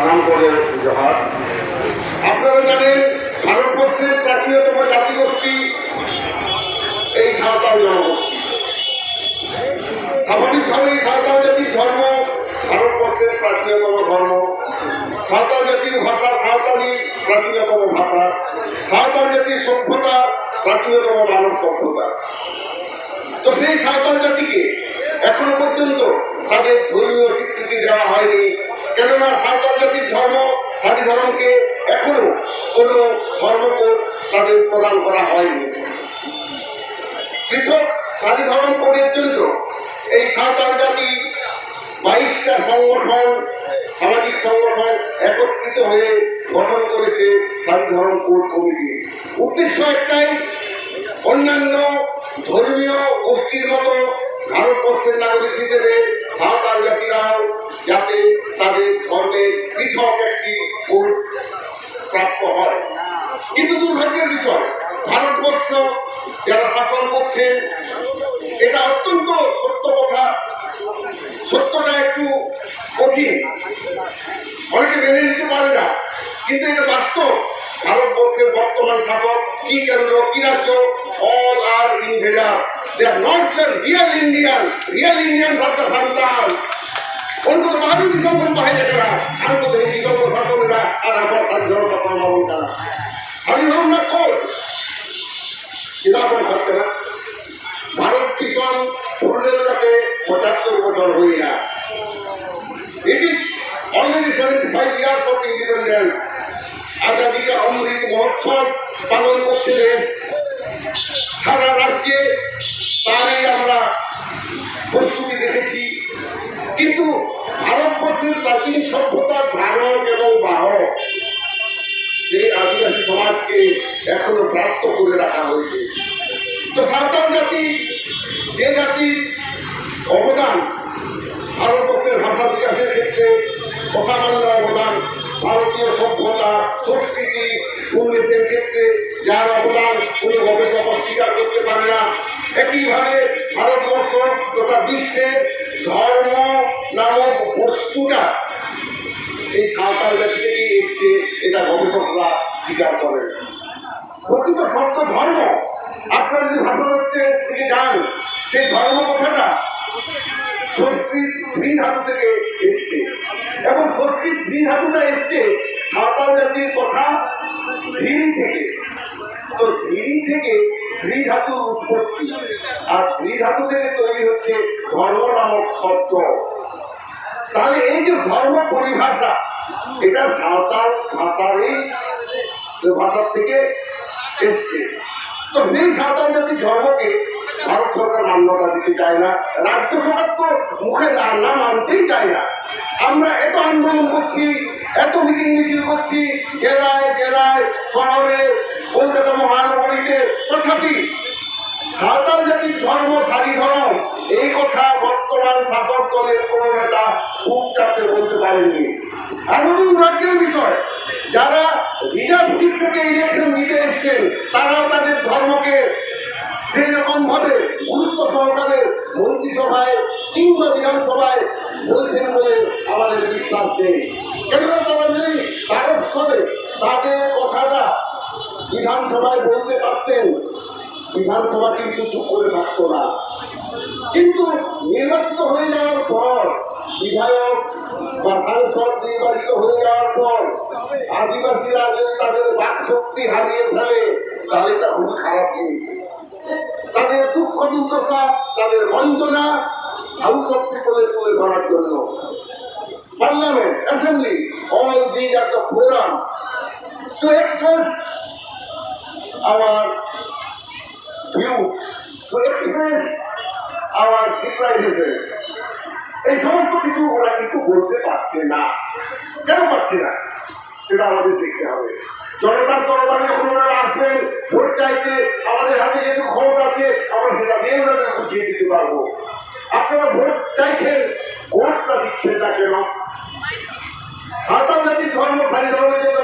প্রণাম করে জোহার। আপনারা জানেন ভারতবর্ষের প্রাচীনতম জাতিগোষ্ঠী এই সাঁওতাল জনগোষ্ঠী। স্বাভাবিকভাবেই সাঁওতাল জাতির ধর্ম ভারতবর্ষের প্রাচীনতম ধর্ম। সাঁওতাল জাতির ভাষা সাঁওতালি, প্রাচীনতম ভাষা। সাঁওতাল জাতির সভ্যতা প্রাচীনতম মানব সভ্যতা। তো সেই সাঁওতাল জাতিকে এখনো পর্যন্ত তাদের ধর্মীয় স্বীকৃতি দেওয়া হয়নি, কেননা সাঁওতাল জাতির ধর্ম সারি ধর্মকে এখনো কোনো ধর্মকোড তাদের প্রদান করা হয়নি। পৃথক সারি ধর্ম কোডের জন্য এই সাঁওতাল জাতি 22টা সংগঠন, সামাজিক সংগঠন একত্রিত হয়ে গঠন করেছে সারি ধর্ম কোড কমিটি। উদ্দেশ্য একটাই, অন্যান্য ধর্মীয় গোষ্ঠীর মতো ভারতবর্ষের নাগরিক হিসেবে সাঁওতাল জাতিরাও যাতে তাদের ধর্মের পৃথক একটি কোড প্রাপ্ত হয়। কিন্তু দুর্ভাগ্যের বিষয়, ভারতবর্ষ যারা শাসন করছেন, এটা অত্যন্ত সত্য কথা, সত্যটা একটু কঠিন, অনেকে মেনে নিতে পারে না, কিন্তু এটা বাস্তব। ভারতবর্ষের বর্তমান শাসক কি কেন্দ্র কি রাজ্য, all are invaders, they are not the real Indians are the Santhal. उनको तो बाहरी दिशा में बाहर जाएगा, हमको तो हिंदी को भाषा में ना और हमको साधारण का काम होगा ना साधारण ना कौन किताबों में करते ना भारत किसान पूर्णेर करते 75 बच्चों हुई ना। It is already 75 years of independence. आजादी का अमृत महोत्सव पालन करছে দেশ, সারা রাজ্যে তারই আমরা প্রস্তুতি দেখেছি। কিন্তু ভারতবর্ষের প্রাচীন সভ্যতার ধারক এবং বাহক সেই আদিবাসী সমাজকে এখনো প্রাপ্ত করে রাখা হয়েছে। তো সাঁওতাল জাতি যে জাতির অবদান ভারতবর্ষের ভাষা বিকাশের ক্ষেত্রে অসামান্য অবদান, ভারতীয় সভ্যতা সংস্কৃতি উন্নয়নের ক্ষেত্রে যার অবদান কোনো গবেষক অস্বীকার করতে পারে না। একইভাবে ভারতবর্ষ গোটা বিশ্বের ধর্ম নামক বস্তুটা এই সাঁওতাল জাতি থেকেই এসছে, এটা গবেষকরা স্বীকার করেন। প্রকৃত সত্য ধর্ম, আপনারা যদি ভাষাতত্ত্বের দিকে যান, সেই ধর্ম কথাটা সংস্কৃত ধৃ ধাতু থেকে এসছে, এবং সংস্কৃত ধৃ ধাতুটা এসছে সাঁওতাল জাতির কথা ধীরি থেকে। তো ধীরি থেকে ধৃ ধাতুর উৎপত্তি, আর ধৃ ধাতু থেকে তৈরি হচ্ছে ধর্ম নামক শব্দ। তাহলে এই যে ধর্ম পরিভাষা, এটা সাঁওতাল ভাষারই ভাষার থেকে এসছে। তো সেই সাঁওতাল জাতির ধর্মকে ভারত সরকার মান্যতা দিতে চায় না, রাজ্য সরকার তো মুখে না মানতেই চায় না। আমরা এত আন্দোলন করছি, এত মিটিং মিছিল করছি জেলায় জেলায়, শহরে, কলকাতা মহানগরীতে, তথাপি সাঁওতাল জাতির ধর্ম সারি ধর্ম এই কথা বর্তমান শাসক দলের কোনো নেতা খুব চাপে বলতে পারেননি। আরো দুর্ভাগ্যের বিষয়, যারা লিডারশিপ থেকে ইলেকশন নিতে এসছেন তারাও তাদের ধর্মকে সেই রকমভাবে গুরুত্ব সহকারে মন্ত্রিসভায় কিংবা বিধানসভায় বলছেন বলে আমাদের বিশ্বাস নেই। কেননা তারা যদি তারস্বরে তাদের কথাটা বিধানসভায় বলতে পারতেন, বিধানসভা কিন্তু চুপ করে থাকতো না। কিন্তু নির্বাচিত হয়ে যাওয়ার পর, বিধায়ক বা সাংসদ নির্বাচিত হয়ে যাওয়ার পর আদিবাসীরা যদি তাদের বাক শক্তি হারিয়ে ফেলে, তাহলে এটা খুবই খারাপ জিনিস। তাদের দুঃখ দুর্দশা, তাদের বঞ্চনা হাউস অফ পিপলে তুলে ধরার জন্য parliament, assembly, all these are the forum to express our views, to express our deprivation. এই সমস্ত কিছু ওরা কিন্তু বলতে পারছে না। কেন পারছে না সেটা আমাদের দেখতে হবে। জনতার দরবারে যখন ওনারা আসবেন ভোট চাইতে, আমাদের হাতে যেটুকু ক্ষমতা আছে আমরা সেটা দিয়ে ওনাদের বুঝিয়ে দিতে পারবো। আপনারা ভোট চাইছেন, ভোটটা দিচ্ছেন না কেন? সাঁওতাল জাতির ধর্ম সারি ধর্মের জন্য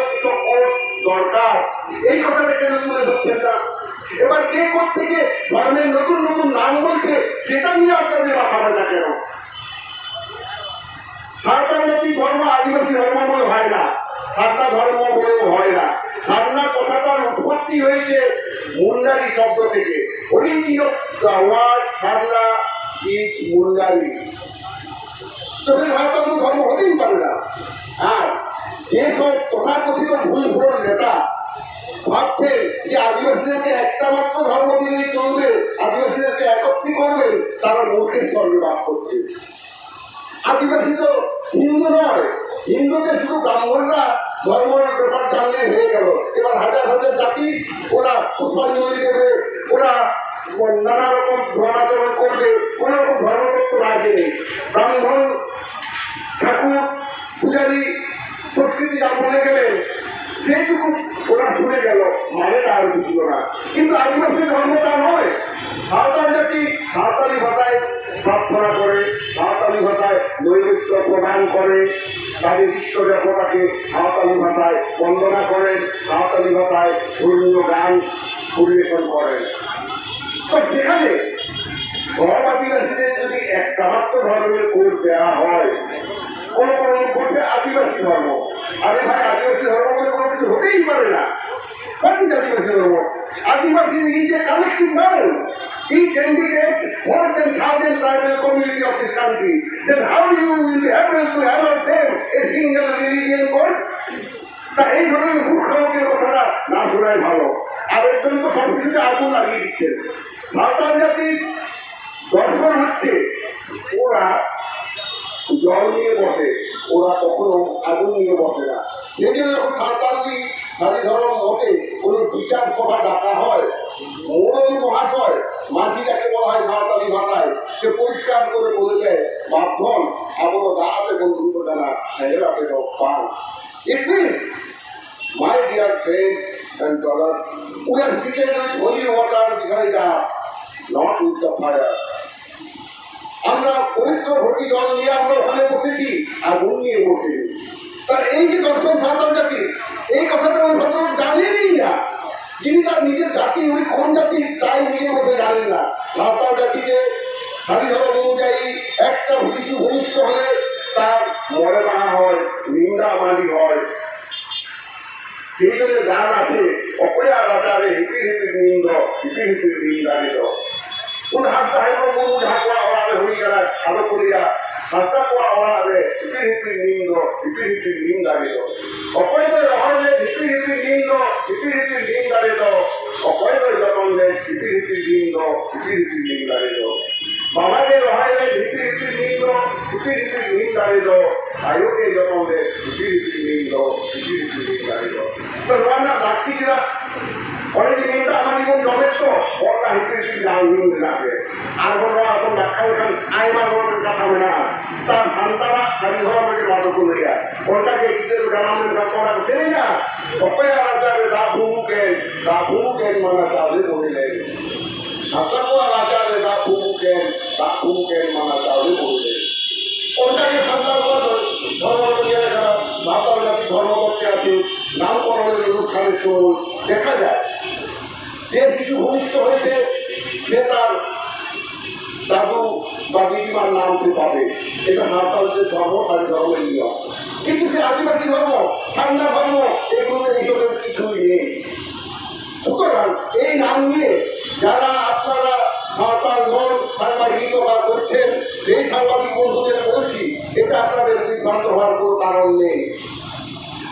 ভোট দরকার, এই কথাটা কেন তুলে ধরছেন না? এবার কে কোত্থেকে ধর্মের নতুন নতুন নাম বলছে সেটা নিয়ে আপনাদের মাথা ব্যথা কেন? সাঁওতাল জাতির ধর্ম আদিবাসী ধর্ম বলে হয় না। সারনা ধর্ম বলেও হয় না। সারনা কথাটার উৎপত্তি হয়েছে মুন্ডারি শব্দ থেকে। Origin of the word Sarna is Mundari. তো সনাতন ধর্ম হতেই পারে না। আর যেসব তথাকথিত ভুল ভুল নেতা ভাবছেন যে আদিবাসীদেরকে একটা মাত্র ধর্ম দিলেই চলবে, আদিবাসীদেরকে একত্রিত করবে, তারা মূর্খের স্বর্গে বাস করছে। আদিবাসী তো হিন্দু নয়, হিন্দুতে শুধু ব্রাহ্মণরা ধর্মের ব্যাপার জানলে হয়ে গেল। এবার হাজার হাজার জাতি, ওরা পুষ্পাঞ্জলি দেবে, ওরা নানা রকম ধর্মাচরণ করবে, কোনো রকম ধর্মতত্ত্ব রাজে নেই। ব্রাহ্মণ ঠাকুর পূজারী সংস্কৃতি যা বলে গেলেন সেইটুকু ওরা শুনে গেল, মানে আর বুঝল না। কিন্তু আদিবাসী ধর্ম তা নয়। সাঁওতাল জাতি সাঁওতালি ভাষায় প্রার্থনা করে, সাঁওতালি ভাষায় নৈবেদ্য প্রদান করে, তাদের ইষ্ট দেবতাকে সাঁওতালি ভাষায় বন্দনা করেন, সাঁওতালি ভাষায় ধর্মীয় গান পরিবেশন করেন। তো সেখানে সব আদিবাসীদের যদি একটা মাত্র ধর্মের কোড দেওয়া হয়, কোনো কোনো লোক বলছে আদিবাসী ধর্ম। আরে ভাই, আদিবাসী ধর্ম বলে কোনো কিছু হতেই পারে না। বাকি আদিবাসী ধর্ম, Adivasi is a collective noun. It indicates more than 1,000 tribal community of this country. Then how you will be able to allot them a single religion code? তা এই ধরনের মূর্খালোকের কথাটা না শোনাই ভালো। আর একজন তো সব কিছুতে আগুন লাগিয়ে দিচ্ছেন। সাঁওতাল জাতির দর্শন হচ্ছে ওরা জল নিয়ে বসে, ওরা কখনো আগুন নিয়ে বসে না। সেই জন্য যখন সাঁওতালি সারি ধর্ম মতে কোনো বিচার সভা ডাকা হয়, মোড়ল মহাশয়, মাঝি যাকে বলা হয় সাঁওতালি ভাষায়, সে পরিষ্কার করে বলে দেয়, বাধ্যন আবর দাঁড়াতে বন্ধুত্ব জানা সেহেরাতে পান। It means, my dear friends and brothers, we are seated with holy water beside us, not with the fire. আমরা পবিত্র ভর্তি জল নিয়ে আমরা ওখানে বসেছি, আগুন নিয়ে বসে। তার এই যে দর্শন সাঁওতাল জাতি, এই কথাটা ওই ভদ্রলোক জানেনই না। যিনি তার নিজের জাতি, উনি কোন জাতি তাই নিজে মধ্যে জানেন না। সাঁওতাল জাতিতে সারি ধর্ম অনুযায়ী একটা শিশু ভূমিষ্ঠ হলে তার মরে বাহা হয়, নিন্দা মানি হয়। সেই জন্য গান আছে, অপয়া রাজারে হিপির হিপির নিন্দ, হিপির হিপির নিন্দা নিল। উন হাসতা হাইব মনু ঢাকুয়া ওড়াবে হয়ে গেল আলো করিয়া, হাসতা কোয়া ওড়াবে হিপির হিপির নিন্দ, হিপির হিপির নিন্দা নিল। অকয় দই রহলে হিপির হিপির নিন্দ, হিপির হিপির নিন্দা নিল। অকয় দই যতনলে হিপির হিপির নিন্দ, হিপির হিপির নিন্দা নিল। বাবাকে রহাইলে হিপির হিপির নিন্দ, হিপির হিপির নিন্দা নিল। আয়োকে যতনলে হিপির হিপির নিন্দ, হিপির হিপির নিন্দা নিল। তো রান্না রাত্রিরা অনেকে নিন্দা আমার জীবন জমের তো বড়টা হিপির হিপির যাও নিন্দে লাগে। আর বড় এখন ব্যাখ্যা লেখান আইমার বড় কথা না, তার সন্তানা সারি ধরা মেয়েকে মাদক লইয়া ওটাকে কিছু জানামের কথা সেরে না। অপয়া রাজারে দা ভুমুকেন মানা চালে বলিলেন। হাতাকুয়া রাজারে দা ভুমুকেন মানা চালে বলিলেন। ওটাকে সন্তান ধর্ম নিয়ে যারা সাঁওতাল জাতির ধর্ম করতে আছে, নামকরণের অনুষ্ঠানের সময় দেখা যায় যে শিশু ভূমিষ্ঠ হয়েছে সে তার দাদু বা দিদিমার নাম সে পাবে। এটা সাঁওতালদের ধর্ম, তার ধর্মের নিয়ম। কিন্তু সে আদিবাসী ধর্ম, সান্না ধর্ম, এগুলোতে নিজেদের কিছুই নেই। সুতরাং এই নাম নিয়ে যারা আপনারা সাঁওতাল নন সাংবাদিকতা করছেন, সেই সাংবাদিক বন্ধুদের বলছি, এটা আপনাদের বিভ্রান্ত হওয়ার কোনো কারণ নেই।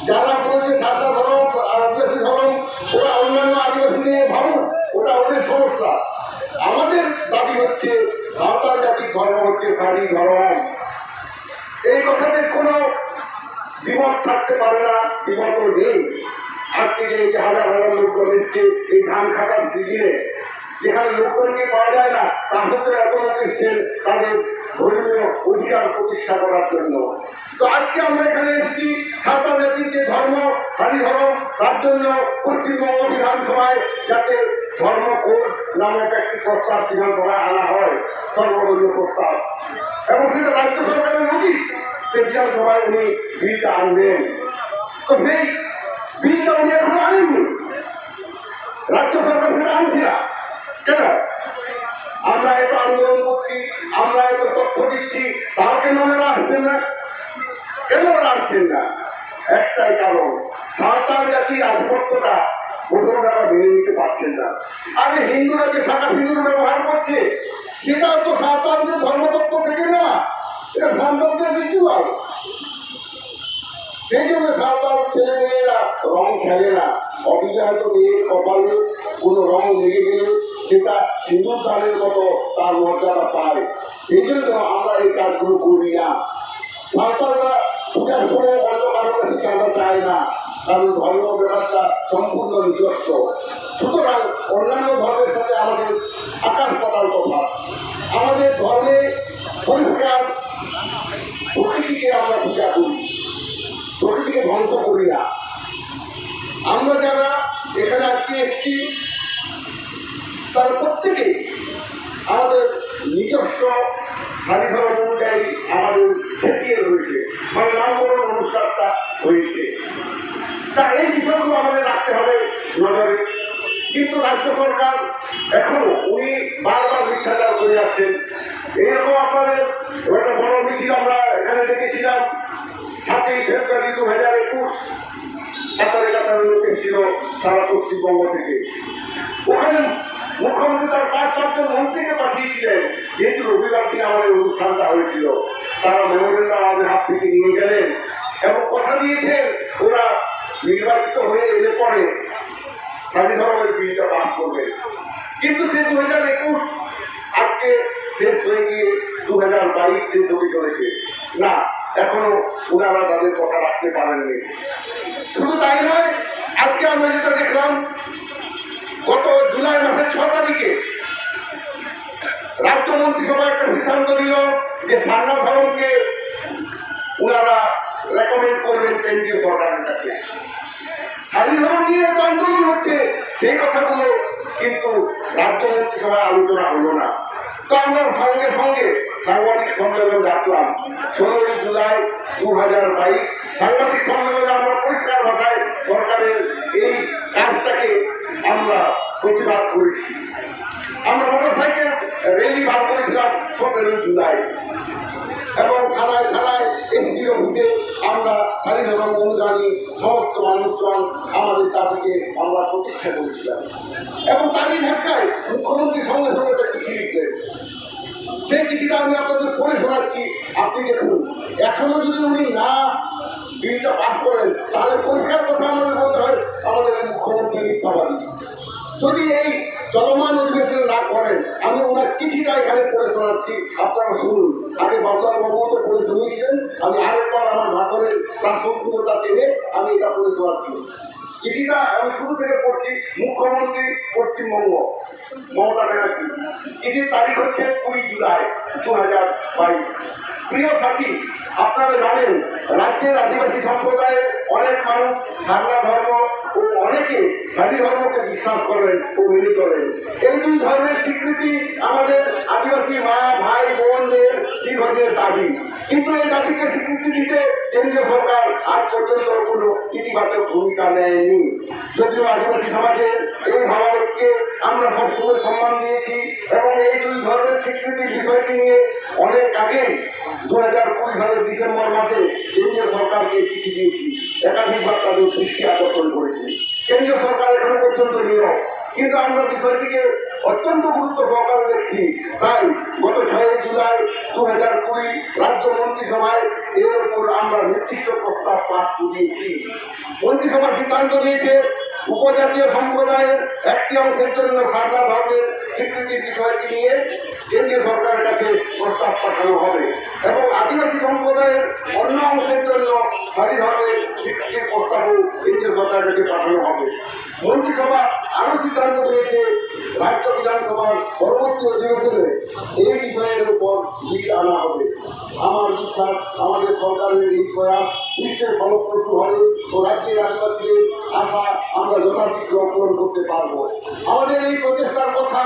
যারা বলছে সান্না ধর্ম আদিবাসী ধর্ম, ওরা অন্যান্য আদিবাসী নিয়ে ভাবুন, ওটা ওদের সমস্যা। আমাদের দাবি হচ্ছে সাঁওতাল জাতির ধর্ম হচ্ছে সারি ধর্ম। এই কথাতে কোনো দ্বিমত থাকতে পারে না, দ্বিমতও নেই। আজকে যে হাজার হাজার লোকজন এসছে এই ধান খাটার সিজনে, যেখানে লোকজনকে পাওয়া যায় না, তার সত্ত্বেও এত লোক এসছেন তাদের ধর্মীয় অধিকার প্রতিষ্ঠা করার জন্য। তো আজকে আমরা এখানে এসেছি সাঁওতাল জাতির যে ধর্ম সারি ধর্ম, তার জন্য পশ্চিমবঙ্গ বিধানসভায় যাতে ধর্ম কোড নামক একটি প্রস্তাব বিধানসভায় আনা হয়, সর্বদলীয় প্রস্তাব, এবং সেটা রাজ্য সরকারের উচিত সে বিধানসভায় উনি বিলটা আনবেন। তো সেই বিলটা উনি এখনো আনেননি, রাজ্য সরকার সেটা আনছে না কেন? আমরা এত আন্দোলন করছি, আমরা এত তথ্য দিচ্ছি, তাও কেন ওনারা আসছেন না? কেন ওরা আনছেন না? একটাই কারণ, সাঁওতাল জাতির আধিপত্যটা ওনারা মেনে নিতে পারছেন না। আরে হিন্দুরা যে শাখা সিঁদুর ব্যবহার করছে সেটাও তো সাঁওতালদের ধর্মতত্ত্ব থেকে নেওয়া, এটা সাঁওতালদের রিচুয়াল। সেই জন্য সাঁওতাল ছেলে মেয়েরা রং খেলে না। অবিবাহিত মেয়ের কপালে কোনো রং লেগে গেলে সেটা সিঁদুর দানের মতো তার মর্যাদা পায়। সেই জন্য আমরা এই কাজগুলো করি না। সাঁওতালরা পূজার সময় অন্য কারোর কাছে চাঁদা চায় না, কারণ ধর্ম ব্যাপারটা সম্পূর্ণ নিজস্ব। সুতরাং অন্যান্য ধর্মের সাথে আমাদের আকাশ পাতাল তফাৎ। আমাদের ধর্মে পরিষ্কার প্রকৃতিকে আমরা পূজা করি, প্রকৃতিকে ধ্বংস করি না। আমরা যারা এখানে আজকে এসেছি তার প্রত্যেকে আমাদের নিজস্ব স্বাধীনতা অনুযায়ী আমাদের ছেটিয়ে রয়েছে, মানে নামকরণ অনুষ্ঠানটা হয়েছে। তা এই বিষয়গুলো আমাদের রাখতে হবে নজরে। কিন্তু রাজ্য সরকার এখনো উনি বারবার মিথ্যাচার করে যাচ্ছেন। এইরকম আপনাদের একটা বড় মিছিল আমরা এখানে ডেকেছিলাম 7ই ফেব্রুয়ারি 2021, কাতারে কাতারে লোক এসেছিল সারা পশ্চিমবঙ্গ থেকে। ওখানে মুখ্যমন্ত্রী তার 5-5জন মন্ত্রীকে পাঠিয়েছিলেন, যেহেতু রবিবার দিন আমাদের অনুষ্ঠানটা হয়েছিল। তারা মেমোরিয়ালটা আমাদের হাত থেকে নিয়ে গেলেন এবং কথা দিয়েছেন ওরা নির্বাচিত হয়ে এলে পরে স্বাধীন ধর্মের বিলটা পাস করবে। কিন্তু সে 2021 আজকে শেষ হয়ে গিয়ে 2022 শেষ হতে চলেছে না, এখনো ওনারা তাদের কথা রাখতে পারেননি। শুধু তাই নয়, আজকে আমরা যেটা দেখলাম গত জুলাই মাসের 6 তারিখে রাজ্য মন্ত্রিসভা একটা সিদ্ধান্ত নিল যে সারনা ধর্মকে ওনারা রেকমেন্ড করবেন কেন্দ্রীয় সরকারের কাছে। সারি ধর্ম নিয়ে এত আন্দোলন হচ্ছে, সেই কথাগুলো কিন্তু রাজ্য মন্ত্রিসভায় আলোচনা হলো না। তো আমরা সঙ্গে সঙ্গে সাংবাদিক সম্মেলন ডাকলাম 16 জুলাই 2022। সাংবাদিক সম্মেলনে আমরা পরিষ্কার ভাষায় সরকারের এই কাজটাকে আমরা প্রতিবাদ করেছি। আমরা মোটরসাইকেল র্যালি বার করেছিলাম 17 জুলাই এবং থানায় থানায় এসপি অফিসে আমরা স্বাধীন ধর্ম অনুযায়ী সমস্ত মানুষজন আমাদের দাবিকে আমরা প্রতিষ্ঠা করেছিলাম। এবং তারই ধাক্কায় মুখ্যমন্ত্রী সঙ্গে সঙ্গে একটা চিঠি লিখলেন। সেই চিঠিটা আমি আপনাদের পড়ে শোনাচ্ছি, আপনি দেখুন। এখনো যদি উনি না বিলটা পাস করেন তাহলে পরিষ্কার কথা আমাদের বলতে হয় আমাদের মুখ্যমন্ত্রী মিথ্যাবাদী। যদি এই চলমান অধিবেশন না করেন, আমি ওনার চিঠিটা এখানে পড়ে শোনাচ্ছি, আপনারা শুনুন। আগে বাবুও তো পড়ে শুনিয়েছিলেন, আমি আরেকবার আমার ভাষণের প্রাসঙ্গিকতা টেনে আমি এটা পড়ে শোনাচ্ছি। চিঠিটা আমি শুরু থেকে পড়ছি। মুখ্যমন্ত্রী পশ্চিমবঙ্গ মমতা ব্যানার্জি, চিঠির তারিখ হচ্ছে 20 জুলাই 2022। প্রিয় সাথী, আপনারা জানেন রাজ্যের আদিবাসী সম্প্রদায়ের অনেক মানুষ সারনা ধর্ম ও অনেকে সারি ধর্মকে বিশ্বাস করেন ও মেনে চলেন। এই দুই ধর্মের স্বীকৃতি আমাদের আদিবাসী মা ভাই বোনদের দীর্ঘদিনের দাবি। কিন্তু এই দাবিকে স্বীকৃতি দিতে কেন্দ্রীয় সরকার আজ পর্যন্ত কোনো ইতিবাচক ভূমিকা নেয়নি। যদিও আদিবাসী সমাজের এই ভাবাবেগকে আমরা সবসময় সম্মান দিয়েছি এবং এই দুই ধর্মের স্বীকৃতির বিষয়টি নিয়ে অনেক আগেই 2020 সালের ডিসেম্বর মাসে কেন্দ্রীয় সরকারকে চিঠি দিয়েছি, একাধিকবার তাদের দৃষ্টি আকর্ষণ করেছি। কেন্দ্রীয় সরকার এখনো পর্যন্ত নীরব, কিন্তু আমরা বিষয়টিকে অত্যন্ত গুরুত্ব সহকারে দেখছি। তাই গত 6 জুলাই 2020 রাজ্য মন্ত্রিসভায় এর ওপর আমরা নির্দিষ্ট প্রস্তাব পাস করিয়েছি। মন্ত্রিসভা সিদ্ধান্ত নিয়েছে উপজাতীয় সম্প্রদায়ের একটি অংশের জন্য সারনা ধর্মের স্বীকৃতির বিষয়টি নিয়ে কেন্দ্রীয় সরকারের কাছে প্রস্তাব পাঠানো হবে এবং আদিবাসী সম্প্রদায়ের অন্য অংশের জন্য সারি ধর্মের স্বীকৃতির প্রস্তাবও কেন্দ্রীয় সরকারের কাছে পাঠানো হবে। মন্ত্রিসভা আরও সিদ্ধান্ত নিয়েছে রাজ্য বিধানসভার পরবর্তী অধিবেশনে এই বিষয়ের উপর বিল আনা হবে। আমার বিশ্বাস আমাদের সরকারের এই প্রয়াস নিশ্চয় ফলপ্রসূ হবে ও রাজ্যের আদিবাসীদের আশা আমরা যথাশীঘ্র পূরণ করতে পারব। আমাদের এই প্রচেষ্টার কথা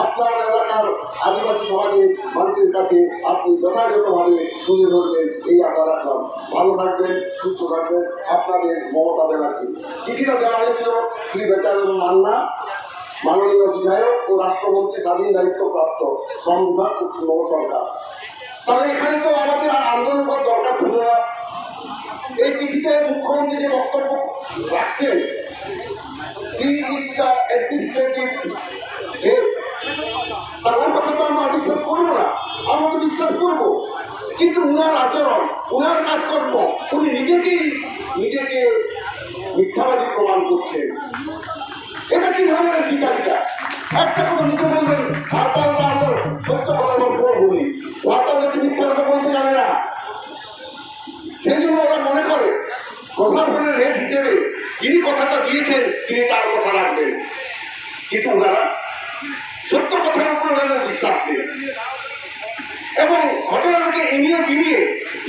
আপনার এলাকার আদিবাসী সমাজের মানুষের কাছে আপনি যথাযথভাবে তুলে ধরবেন এই আশা রাখলাম। ভালো থাকবেন, সুস্থ থাকবেন। আপনাদের মমতা ব্যানার্জি। চিঠিটা দেওয়া হয়েছিল শ্রী বেচারাম মান্না, মাননীয় বিধায়ক ও রাষ্ট্রমন্ত্রী, স্বাধীন দায়িত্বপ্রাপ্ত শ্রম বিভাগ, পশ্চিমবঙ্গ সরকার। তাহলে এখানে তো আমাদের আর আন্দোলন করার দরকার ছিল না। এই চিঠিতে মুখ্যমন্ত্রী যে বক্তব্য রাখছেন, she is the administrative head, তার কথা তো আমরা বিশ্বাস করবো না, আমরা তো বিশ্বাস করবো, কিন্তু উনার আচরণ, উনার কাজকর্ম, উনি নিজেকে মিথ্যাবাদী প্রমাণ করছেন। এটা কি ধরনের বিচারিতা? একটা কথা মুখে বলবেন সাঁওতালরা আমরা সত্য কথা বলি, সাঁওতাল যদি মিথ্যা কথা বলতে জানে না, সেই জন্য ওরা মনে করে প্রশাসনের রেট হিসেবে যিনি কথাটা দিয়েছেন তিনি তার কথা রাখবেন, কিন্তু ওনারা সত্য কথার উপর ওনাদের বিশ্বাস নেই এবং ঘটনাটাকে এড়িয়ে বিনিয়ে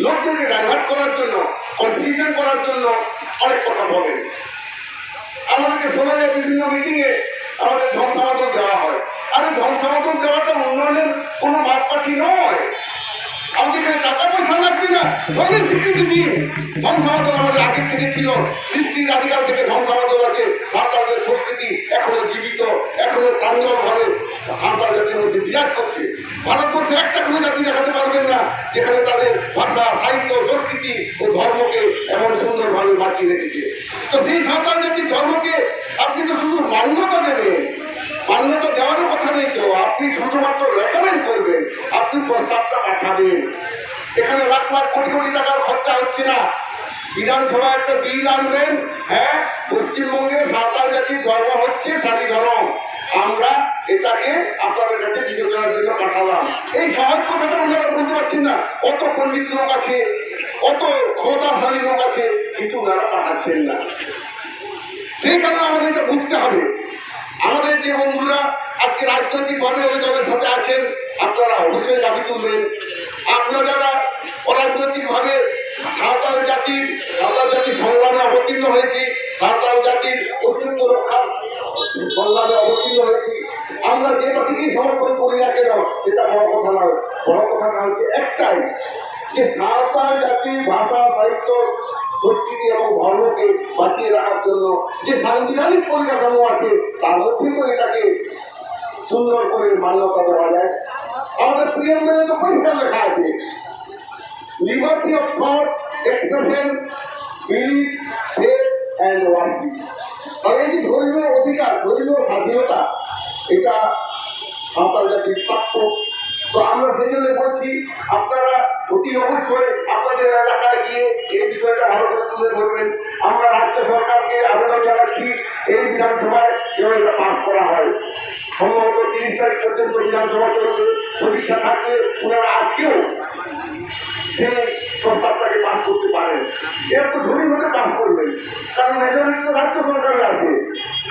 লোকদেরকে ডাইভার্ট করার জন্য, কনফিউশন করার জন্য অনেক কথা বলেন। আমাদেরকে শোনা যায় বিভিন্ন মিটিংয়ে আমাদের ধ্বংসাবতন দেওয়া হয়। আরে ধ্বংসাবতন দেওয়াটা উন্নয়নের কোনো মাপকাঠি নয়। আমাদের এখানে টাকা পয়সা লাগবে না, ধর্মের স্বীকৃতি দিন। ধ্বংসাবতন আমাদের আগের থেকে ছিল, সৃষ্টির আদিকাল থেকে ধ্বংসাবতন আছে। সাঁওতালদের সংস্কৃতি এখনো জীবিত, এখনো প্রাঞ্জলভাবে সাঁওতাল জাতির মধ্যে বিরাজ করছে। ভারতবর্ষে একটা কোনো জাতি দেখাতে পারবেন না যেখানে তাদের ভাষা, সাহিত্য, সংস্কৃতি ও ধর্মকে এমন সুন্দরভাবে বাঁচিয়ে রেখেছে। তো সেই সাঁওতাল জাতির ধর্মকে আপনি তো শুধু মান্যতা দেবেন, মান্যতা দেওয়ারও কথা নেই তো, আপনি শুধুমাত্র রেকমেন্ড করবেন, আপনি প্রস্তাবটা পাঠাবেন। এখানে লাখ লাখ কোটি কোটি টাকার খরচা হচ্ছে না। বিধানসভা একটা বিল আনবেন, হ্যাঁ পশ্চিমবঙ্গে সাঁওতাল জাতির ধর্ম হচ্ছে সারি ধর্ম, আমরা এটাকে আপনাদের কাছে বিবেচনার জন্য পাঠালাম। এই সহজ কথাটা ওনারা বলতে পারছেন না। কত পণ্ডিত লোক আছে, কত ক্ষমতাশালী লোক আছে, কিন্তু ওনারা পাঠাচ্ছেন না। সেই কারণে আমাদের এটা বুঝতে হবে। আমাদের যে বন্ধুরা আজকে রাজনৈতিকভাবে ওই দলের সাথে আছেন, আপনারা অবশ্যই দাবি তুলবেন। আপনারা যারা অরাজনৈতিকভাবে সাঁওতাল জাতির সংগ্রামে অবতীর্ণ হয়েছি, সাঁওতাল জাতির অস্তিত্ব রক্ষার সংগ্রামে অবতীর্ণ হয়েছি, আমরা যে পার্টিকেই সমর্থন করি না কেন সেটা বড় কথা নয়। বড় কথাটা হচ্ছে একটাই, যে সাঁওতাল জাতির ভাষা, সাহিত্য, সংস্কৃতি এবং ধর্মকে বাঁচিয়ে রাখার জন্য যে সাংবিধানিক পরিকাঠামো আছে তার মধ্যে তো এটাকে সুন্দর করে মান্যতা দেওয়া যায়। আমাদের প্রিয়াম্বলে তো পরিষ্কার লেখা আছে, liberty of thought, expression, belief, faith and worship. আর এই যে ধর্মীয় অধিকার, ধর্মীয় স্বাধীনতা, এটা সাঁওতাল জাতির প্রাপ্য। তো আমরা সেই জন্য বলছি, আপনারা অতি অবশ্যই আপনাদের এলাকায় গিয়ে এই বিষয়টা ভালো করে তুলে ধরবেন। আমরা রাজ্য সরকারকে আবেদন জানাচ্ছি এই বিধানসভায় যেন এটা পাস করা হয়। সম্ভবত 30 তারিখ পর্যন্ত বিধানসভা চলবে, সদিচ্ছা থাকলে ওনারা আজকেও সেই প্রস্তাবটাকে পাস করতে পারেন। এর তো ধনী হতে পাস করবেন, কারণ মেজরিটি তো রাজ্য সরকারের আছে।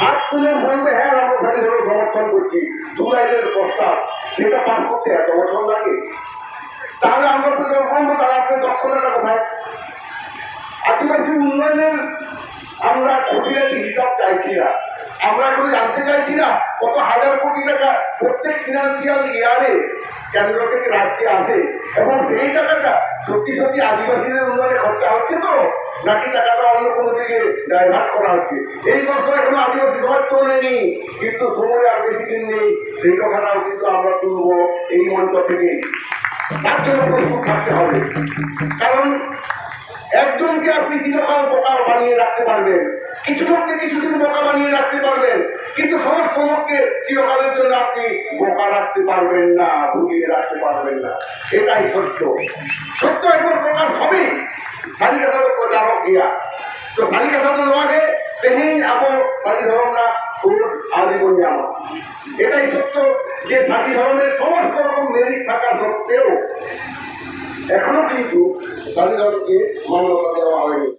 হাত তুলে বলবে হ্যাঁ আমরা স্বাধীনভাবে সমর্থন করছি, 2 লাইনের প্রস্তাব, সেটা পাস করতে এত বছর লাগে। তাহলে আমরা তো বলবো তাহলে আপনার দক্ষতাটা কোথায়? আদিবাসী উন্নয়নের আমরা খুঁটিনাটি হিসাব চাইছি না, আমরা এখন জানতে চাইছি না কত হাজার কোটি টাকা প্রত্যেক ফিনান্সিয়াল ইয়ারে কেন্দ্র থেকে রাজ্যে আসে এবং সেই টাকাটা সত্যি সত্যি আদিবাসীদের উন্নয়নে খরচা হচ্ছে তো, নাকি টাকাটা অন্য কোনো দিকে ডাইভার্ট করা হচ্ছে। এই প্রশ্ন এখনো আদিবাসী সমাজ তোলেনি, কিন্তু সময় আর বেশি দিন নেই, সেই কথাটাও কিন্তু আমরা তুলব এই মঞ্চ থেকে। তার জন্য প্রস্তুত থাকতে হবে, কারণ একজনকে আপনি চিরকাল বোকা বানিয়ে রাখতে পারবেন, কিছু লোককে কিছুদিন বোকা বানিয়ে রাখতে পারবেন, কিন্তু সমস্ত লোককে চিরকালের জন্য আপনি বোকা রাখতে পারবেন না, ভুলিয়ে রাখতে পারবেন না। এটাই সত্য। সত্য একবার প্রকাশ হবে, সারি কথা তো প্রচারক দিয়া। তো সারি কথা তো লাগে তেহেন আবো সারি ধরম না আজীবন আমার। এটাই সত্য যে সারি ধরনের সমস্ত রকম মেরিট থাকা সত্ত্বেও এখনো কিন্তু সারি ধর্মকে মান্যতা দেওয়া হয়নি।